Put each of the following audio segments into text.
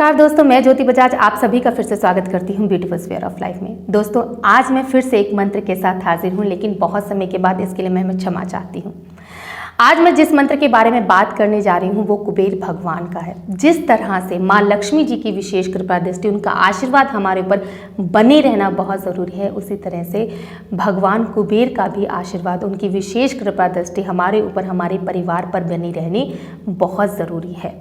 नमस्कार दोस्तों, मैं ज्योति बजाज आप सभी का फिर से स्वागत करती हूँ ब्यूटीफुल स्फीयर ऑफ लाइफ में। दोस्तों, आज मैं फिर से एक मंत्र के साथ हाजिर हूँ, लेकिन बहुत समय के बाद इसके लिए मैं क्षमा चाहती हूँ। आज मैं जिस मंत्र के बारे में बात करने जा रही हूँ वो कुबेर भगवान का है। जिस तरह से माँ लक्ष्मी जी की विशेष कृपा दृष्टि, उनका आशीर्वाद हमारे ऊपर बने रहना बहुत ज़रूरी है, उसी तरह से भगवान कुबेर का भी आशीर्वाद, उनकी विशेष कृपा दृष्टि हमारे ऊपर, हमारे परिवार पर बनी रहनी बहुत ज़रूरी है।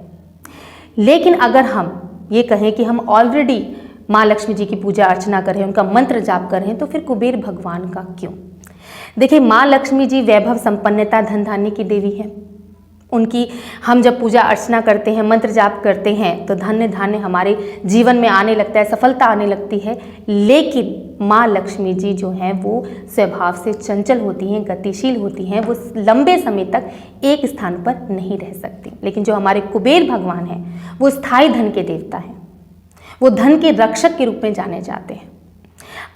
लेकिन अगर हम ये कहें कि हम ऑलरेडी माँ लक्ष्मी जी की पूजा अर्चना कर रहे हैं, उनका मंत्र जाप कर रहे हैं, तो फिर कुबेर भगवान का क्यों? देखिए, माँ लक्ष्मी जी वैभव, संपन्नता, धन धान्य की देवी हैं। उनकी हम जब पूजा अर्चना करते हैं, मंत्र जाप करते हैं, तो धन्य धान्य हमारे जीवन में आने लगता है, सफलता आने लगती है। लेकिन माँ लक्ष्मी जी जो हैं वो स्वभाव से चंचल होती हैं, गतिशील होती हैं, वो लंबे समय तक एक स्थान पर नहीं रह सकती। लेकिन जो हमारे कुबेर भगवान हैं वो स्थायी धन के देवता हैं, वो धन के रक्षक के रूप में जाने जाते हैं।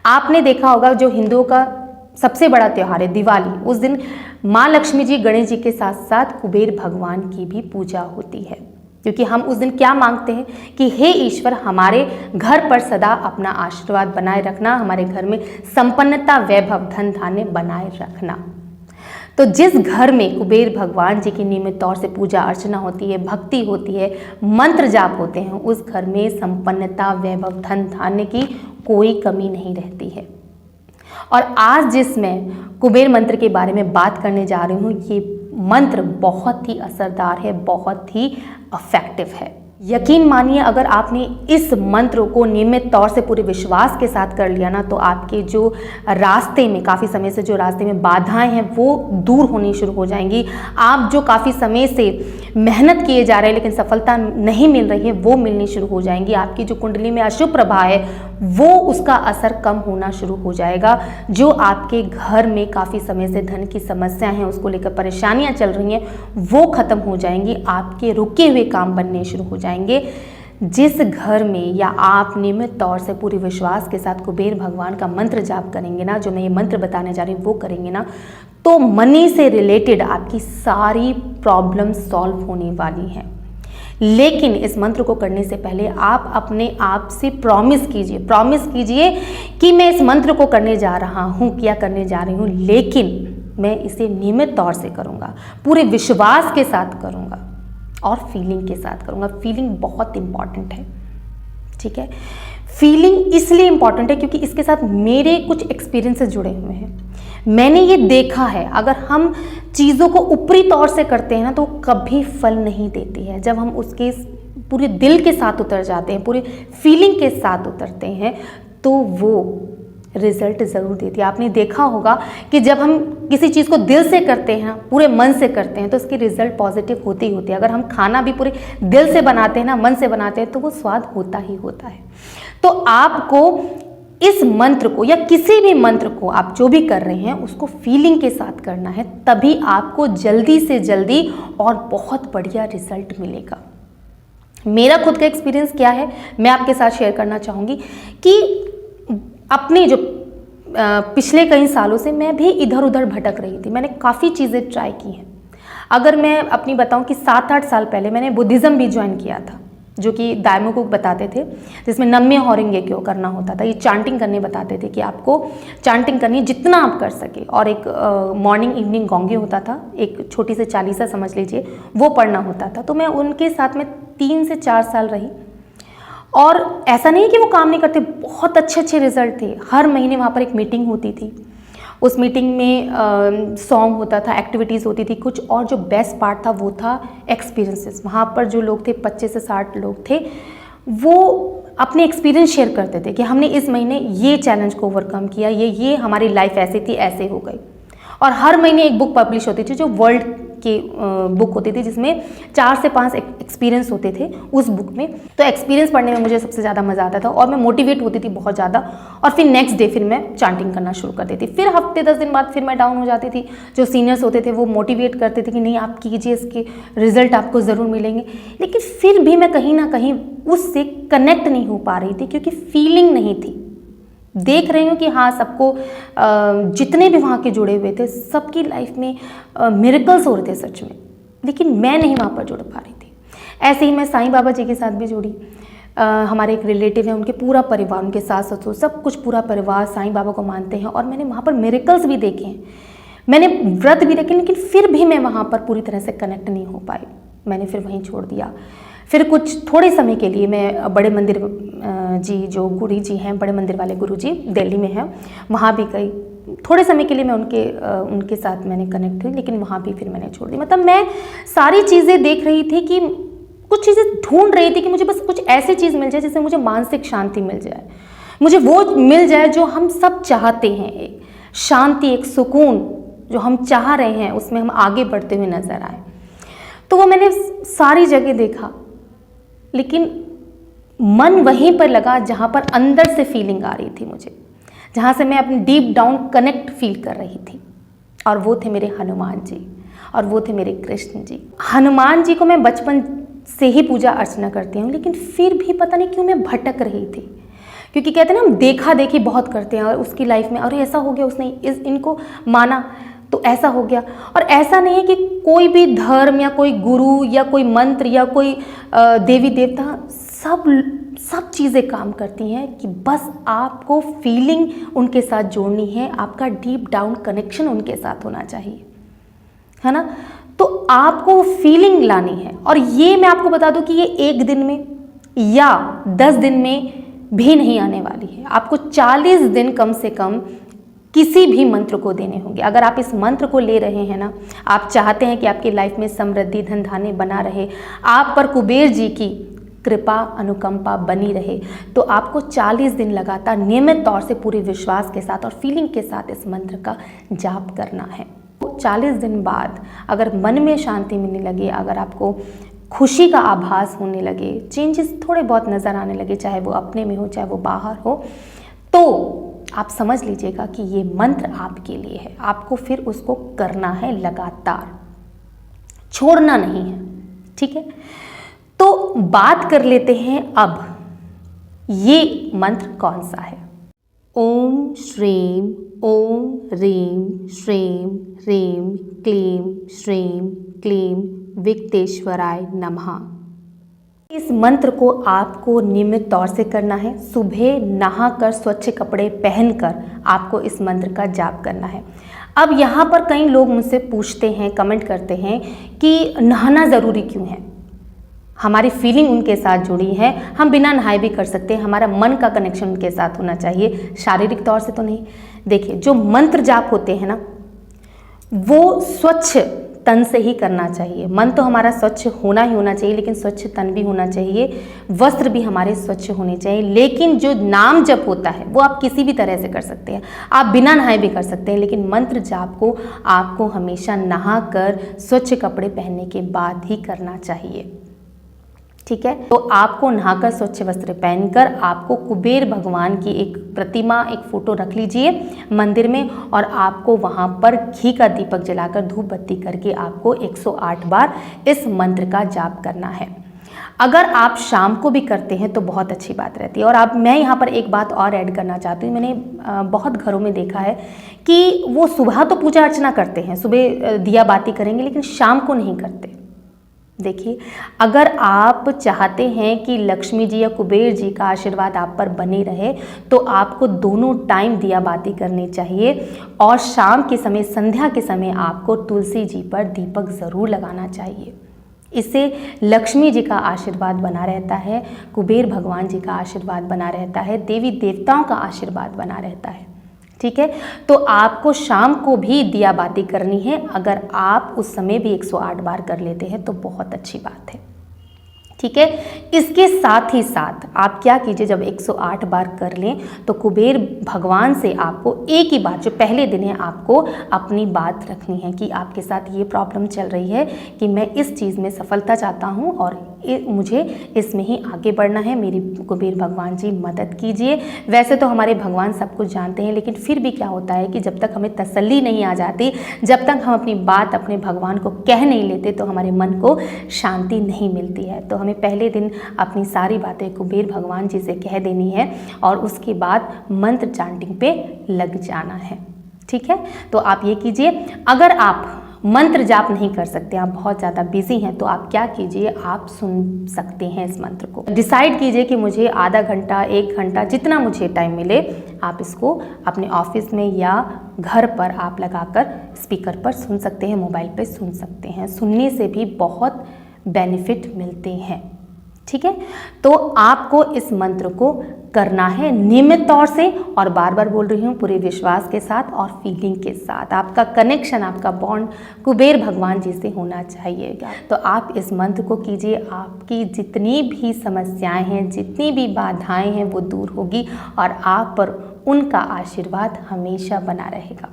आपने देखा होगा, जो हिंदुओं का सबसे बड़ा त्यौहार है दिवाली, उस दिन माँ लक्ष्मी जी, गणेश जी के साथ साथ कुबेर भगवान की भी पूजा होती है। क्योंकि हम उस दिन क्या मांगते हैं कि हे ईश्वर, हमारे घर पर सदा अपना आशीर्वाद बनाए रखना, हमारे घर में संपन्नता, वैभव, धन धान्य बनाए रखना। तो जिस घर में कुबेर भगवान जी की नियमित तौर से पूजा अर्चना होती है, भक्ति होती है, मंत्र जाप होते हैं, उस घर में संपन्नता, वैभव, धन धान्य की कोई कमी नहीं रहती है। और आज जिस मैं कुबेर मंत्र के बारे में बात करने जा रही हूँ, ये मंत्र बहुत ही असरदार है, बहुत ही इफेक्टिव है। यकीन मानिए, अगर आपने इस मंत्र को नियमित तौर से पूरे विश्वास के साथ कर लिया ना, तो आपके जो रास्ते में, काफ़ी समय से जो रास्ते में बाधाएं हैं वो दूर होनी शुरू हो जाएंगी। आप जो काफ़ी समय से मेहनत किए जा रहे हैं लेकिन सफलता नहीं मिल रही है, वो मिलनी शुरू हो जाएंगी। आपकी जो कुंडली में अशुभ प्रभाव है वो, उसका असर कम होना शुरू हो जाएगा। जो आपके घर में काफ़ी समय से धन की समस्या है, उसको लेकर परेशानियां चल रही हैं, वो खत्म हो जाएंगी। आपके रुके हुए काम बनने शुरू हो जाएंगे। जिस घर में या आप नियमित तौर से पूरे विश्वास के साथ कुबेर भगवान का मंत्र जाप करेंगे ना, जो मैं ये मंत्र बताने जा रही हूँ वो करेंगे ना, तो मनी से रिलेटेड आपकी सारी प्रॉब्लम सॉल्व होने वाली हैं। लेकिन इस मंत्र को करने से पहले आप अपने आप से प्रॉमिस कीजिए कि मैं इस मंत्र को करने जा रहा हूँ या करने जा रही हूँ, लेकिन मैं इसे नियमित तौर से करूँगा, पूरे विश्वास के साथ करूँगा और फीलिंग के साथ करूँगा। फीलिंग बहुत इंपॉर्टेंट है, ठीक है। फीलिंग इसलिए इंपॉर्टेंट है क्योंकि इसके साथ मेरे कुछ एक्सपीरियंसेस जुड़े हुए हैं। मैंने ये देखा है, अगर हम चीज़ों को ऊपरी तौर से करते हैं ना, तो कभी फल नहीं देती है। जब हम उसके पूरे दिल के साथ उतर जाते हैं, पूरे फीलिंग के साथ उतरते हैं, तो वो रिजल्ट ज़रूर देती है। आपने देखा होगा कि जब हम किसी चीज़ को दिल से करते हैं, पूरे मन से करते हैं, तो उसकी रिजल्ट पॉजिटिव होती ही होती है। अगर हम खाना भी पूरे दिल से बनाते हैं ना, मन से बनाते हैं, तो वो स्वाद होता ही होता है। तो आपको इस मंत्र को या किसी भी मंत्र को आप जो भी कर रहे हैं, उसको फीलिंग के साथ करना है, तभी आपको जल्दी से जल्दी और बहुत बढ़िया रिजल्ट मिलेगा। मेरा खुद का एक्सपीरियंस क्या है, मैं आपके साथ शेयर करना चाहूँगी कि अपने जो पिछले कई सालों से मैं भी इधर उधर भटक रही थी। मैंने काफ़ी चीज़ें ट्राई की हैं। अगर मैं अपनी बताऊं कि 7-8 साल पहले मैंने बुद्धिज़्म भी ज्वाइन किया था, जो कि दाइमो को बताते थे, जिसमें नम्य होरेंगे क्यों करना होता था। ये चांटिंग करने बताते थे कि आपको चांटिंग करनी है जितना आप कर सके, और एक मॉर्निंग इवनिंग गोंगे होता था, एक छोटी सी चालीसा समझ लीजिए, वो पढ़ना होता था। तो मैं उनके साथ में 3 से 4 साल रही, और ऐसा नहीं कि वो काम नहीं करते, बहुत अच्छे रिजल्ट थे। हर महीने वहाँ पर एक मीटिंग होती थी, उस मीटिंग में सॉन्ग होता था, एक्टिविटीज़ होती थी कुछ, और जो बेस्ट पार्ट था वो था एक्सपीरियंसेस। वहाँ पर जो लोग थे, 25 से 60 लोग थे, वो अपने एक्सपीरियंस शेयर करते थे कि हमने इस महीने ये चैलेंज को ओवरकम किया, ये हमारी लाइफ ऐसी थी, ऐसे हो गई। और हर महीने एक बुक पब्लिश होती थी, जो वर्ल्ड की बुक होती थी, जिसमें 4 से 5 एक्सपीरियंस होते थे उस बुक में। तो एक्सपीरियंस पढ़ने में मुझे सबसे ज़्यादा मज़ा आता था, और मैं मोटिवेट होती थी बहुत ज़्यादा। और फिर नेक्स्ट डे फिर मैं चांटिंग करना शुरू कर देती। फिर हफ्ते 10 दिन बाद फिर मैं डाउन हो जाती थी। जो सीनियर्स होते थे वो मोटिवेट करते थे कि नहीं, आप कीजिए, इसके रिजल्ट आपको ज़रूर मिलेंगे। लेकिन फिर भी मैं कहीं ना कहीं उससे कनेक्ट नहीं हो पा रही थी, क्योंकि फीलिंग नहीं थी। देख रही हूँ कि हाँ, सबको जितने भी वहाँ के जुड़े हुए थे, सबकी लाइफ में मिरेकल्स हो रहे थे सच में, लेकिन मैं नहीं वहाँ पर जुड़ पा रही थी। ऐसे ही मैं साईं बाबा जी के साथ भी जुड़ी। हमारे एक रिलेटिव हैं, उनके पूरा परिवार, उनके सास ससुर सब कुछ पूरा परिवार साईं बाबा को मानते हैं और मैंने वहाँ पर मिरेकल्स भी देखे हैं, मैंने व्रत भी देखे, लेकिन फिर भी मैं वहाँ पर पूरी तरह से कनेक्ट नहीं हो पाई। मैंने फिर वहीं छोड़ दिया। फिर कुछ थोड़े समय के लिए मैं बड़े मंदिर जी, जो गुरु जी हैं, बड़े मंदिर वाले गुरु जी दिल्ली में हैं, वहाँ भी गई। थोड़े समय के लिए मैं उनके साथ मैंने कनेक्ट हुई, लेकिन वहाँ भी फिर मैंने छोड़ दी। मतलब मैं सारी चीज़ें देख रही थी कि कुछ चीज़ें ढूंढ रही थी कि मुझे बस कुछ ऐसी चीज़ मिल जाए जिससे मुझे मानसिक शांति मिल जाए, मुझे वो मिल जाए जो हम सब चाहते हैं, एक शांति, एक सुकून जो हम चाह रहे हैं, उसमें हम आगे बढ़ते हुए नजर आए। तो वो मैंने सारी जगह देखा, लेकिन मन वहीं पर लगा जहाँ पर अंदर से फीलिंग आ रही थी मुझे, जहाँ से मैं अपनी डीप डाउन कनेक्ट फील कर रही थी, और वो थे मेरे हनुमान जी और वो थे मेरे कृष्ण जी। हनुमान जी को मैं बचपन से ही पूजा अर्चना करती हूँ, लेकिन फिर भी पता नहीं क्यों मैं भटक रही थी, क्योंकि कहते हैं ना हम देखा देखी बहुत करते हैं और उसकी लाइफ में अरे ऐसा हो गया, उसने इनको माना तो ऐसा हो गया। और ऐसा नहीं है कि कोई भी धर्म या कोई गुरु या कोई मंत्र या कोई देवी देवता, सब चीज़ें काम करती हैं कि बस आपको फीलिंग उनके साथ जोड़नी है, आपका डीप डाउन कनेक्शन उनके साथ होना चाहिए, है ना। तो आपको फीलिंग लानी है, और ये मैं आपको बता दूं कि ये 1 दिन में या 10 दिन में भी नहीं आने वाली है। आपको 40 दिन कम से कम किसी भी मंत्र को देने होंगे। अगर आप इस मंत्र को ले रहे हैं ना, आप चाहते हैं कि आपकी लाइफ में समृद्धि, धन धान्य बना रहे, आप पर कुबेर जी की कृपा अनुकंपा बनी रहे, तो आपको 40 दिन लगातार नियमित तौर से पूरे विश्वास के साथ और फीलिंग के साथ इस मंत्र का जाप करना है। 40 दिन बाद अगर मन में शांति मिलने लगे, अगर आपको खुशी का आभास होने लगे, चेंजेस थोड़े बहुत नज़र आने लगे, चाहे वो अपने में हो चाहे वो बाहर हो, तो आप समझ लीजिएगा कि ये मंत्र आपके लिए है। आपको फिर उसको करना है लगातार, छोड़ना नहीं है, ठीक है। तो बात कर लेते हैं अब ये मंत्र कौन सा है। ओम श्रीम ओम ह्रीम श्रीम ह्रीम क्लीम श्रीम क्लीम विघ्नेश्वराय नमः। इस मंत्र को आपको नियमित तौर से करना है। सुबह नहाकर स्वच्छ कपड़े पहनकर आपको इस मंत्र का जाप करना है। अब यहाँ पर कई लोग मुझसे पूछते हैं, कमेंट करते हैं कि नहाना ज़रूरी क्यों है। हमारी फीलिंग उनके साथ जुड़ी है, हम बिना नहाए भी कर सकते हैं, हमारा मन का कनेक्शन उनके साथ होना चाहिए, शारीरिक तौर से तो नहीं। देखिए, जो मंत्र जाप होते हैं ना, वो स्वच्छ तन से ही करना चाहिए। मन तो हमारा स्वच्छ होना ही होना चाहिए, लेकिन स्वच्छ तन भी होना चाहिए, वस्त्र भी हमारे स्वच्छ होने चाहिए। लेकिन जो नाम जप होता है वो आप किसी भी तरह से कर सकते हैं, आप बिना नहाए भी कर सकते हैं, लेकिन मंत्र जाप को आपको हमेशा नहाकर स्वच्छ कपड़े पहनने के बाद ही करना चाहिए, ठीक है। तो आपको नहाकर स्वच्छ वस्त्र पहनकर आपको कुबेर भगवान की एक प्रतिमा, एक फोटो रख लीजिए मंदिर में, और आपको वहां पर घी का दीपक जलाकर धूप बत्ती करके आपको 108 बार इस मंत्र का जाप करना है। अगर आप शाम को भी करते हैं तो बहुत अच्छी बात रहती है। और अब मैं यहाँ पर एक बात और ऐड करना चाहती हूँ। मैंने बहुत घरों में देखा है कि वो सुबह तो पूजा अर्चना करते हैं, सुबह दिया बाती करेंगे, लेकिन शाम को नहीं करते। देखिए, अगर आप चाहते हैं कि लक्ष्मी जी या कुबेर जी का आशीर्वाद आप पर बने रहे, तो आपको दोनों टाइम दिया बाती करनी चाहिए, और शाम के समय, संध्या के समय आपको तुलसी जी पर दीपक ज़रूर लगाना चाहिए। इससे लक्ष्मी जी का आशीर्वाद बना रहता है, कुबेर भगवान जी का आशीर्वाद बना रहता है, देवी देवताओं का आशीर्वाद बना रहता है, ठीक है। तो आपको शाम को भी दिया बाती करनी है। अगर आप उस समय भी 108 बार कर लेते हैं तो बहुत अच्छी बात है, ठीक है। इसके साथ ही साथ आप क्या कीजिए, जब 108 बार कर लें तो कुबेर भगवान से आपको एक ही बात, जो पहले दिन है, आपको अपनी बात रखनी है कि आपके साथ ये प्रॉब्लम चल रही है कि मैं इस चीज़ में सफलता चाहता हूँ और मुझे इसमें ही आगे बढ़ना है, मेरी कुबेर भगवान जी मदद कीजिए। वैसे तो हमारे भगवान सब कुछ जानते हैं, लेकिन फिर भी क्या होता है कि जब तक हमें तसल्ली नहीं आ जाती, जब तक हम अपनी बात अपने भगवान को कह नहीं लेते, तो हमारे मन को शांति नहीं मिलती है। तो हमें पहले दिन अपनी सारी बातें कुबेर भगवान जी से कह देनी है और उसके बाद मंत्र चांटिंग पे लग जाना है, ठीक है। तो आप ये कीजिए। अगर आप मंत्र जाप नहीं कर सकते, आप बहुत ज़्यादा बिजी हैं, तो आप क्या कीजिए, आप सुन सकते हैं इस मंत्र को। डिसाइड कीजिए कि मुझे आधा घंटा 1 घंटा जितना मुझे टाइम मिले, आप इसको अपने ऑफिस में या घर पर आप लगाकर स्पीकर पर सुन सकते हैं, मोबाइल पे सुन सकते हैं। सुनने से भी बहुत बेनिफिट मिलते हैं, ठीक है। तो आपको इस मंत्र को करना है नियमित तौर से, और बार बार बोल रही हूँ, पूरे विश्वास के साथ और फीलिंग के साथ। आपका कनेक्शन, आपका बॉन्ड कुबेर भगवान जी से होना चाहिए। तो आप इस मंत्र को कीजिए, आपकी जितनी भी समस्याएं हैं, जितनी भी बाधाएं हैं, वो दूर होगी और आप पर उनका आशीर्वाद हमेशा बना रहेगा।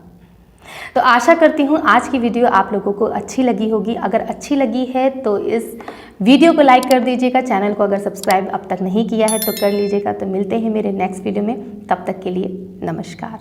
तो आशा करती हूँ आज की वीडियो आप लोगों को अच्छी लगी होगी। अगर अच्छी लगी है तो इस वीडियो को लाइक कर दीजिएगा। चैनल को अगर सब्सक्राइब अब तक नहीं किया है तो कर लीजिएगा। तो मिलते हैं मेरे नेक्स्ट वीडियो में, तब तक के लिए नमस्कार।